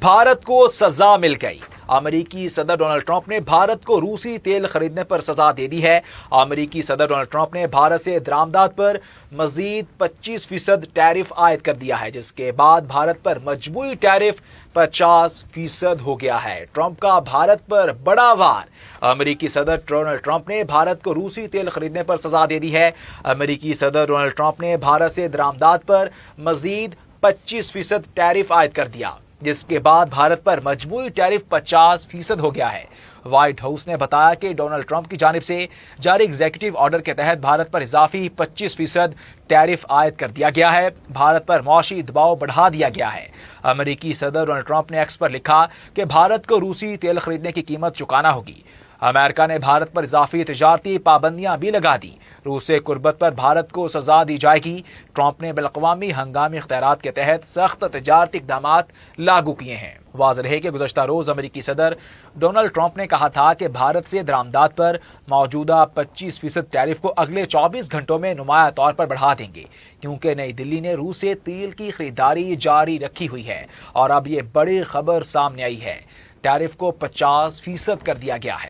भारत को सजा मिल गई। अमेरिकी सदर डोनाल्ड ट्रंप ने भारत को रूसी तेल खरीदने पर सजा दे दी है। अमेरिकी सदर डोनाल्ड ट्रंप ने भारत से दरामदात पर मजीद 25% टैरिफ आयद कर दिया है, जिसके बाद भारत पर मजबूरी टैरिफ 50% हो गया है। ट्रंप का भारत पर बड़ा वार। अमेरिकी सदर डोनाल्ड ट्रंप ने भारत को रूसी तेल खरीदने पर सजा दे दी है। अमेरिकी सदर डोनाल्ड ट्रंप ने भारत से दरामदात पर मजीद 25% टैरिफ आयद कर दिया, जिसके बाद भारत पर मजबूरी टैरिफ 50% हो गया है। व्हाइट हाउस ने बताया कि डोनाल्ड ट्रंप की जानिब से जारी एग्जीक्यूटिव ऑर्डर के तहत भारत पर इजाफी 25% टैरिफ आयद कर दिया गया है। भारत पर मौशी दबाव बढ़ा दिया गया है। अमेरिकी सदर डोनाल्ड ट्रंप ने एक्स पर लिखा कि भारत को रूसी तेल खरीदने की कीमत चुकाना होगी। अमेरिका ने भारत पर इजाफी तिजारती पाबंदियां भी लगा दी। रूस से कुर्बत पर भारत को सजा दी जाएगी। ट्रंप ने बैनुल-अक़वामी हंगामी इख्तियारात के तहत सख्त तिजारती इक़दामात लागू किए हैं। वाज़ेह है कि गुज़श्ता रोज़ अमेरिकी सदर डोनाल्ड ट्रंप ने कहा था कि भारत से दरामदात पर मौजूदा 25% टैरिफ को अगले 24 घंटों में नुमाया तौर पर बढ़ा देंगे, क्योंकि नई दिल्ली ने रूस से तेल की खरीदारी जारी रखी हुई है और अब ये बड़ी खबर सामने आई है। टैरिफ को 50% कर दिया गया है।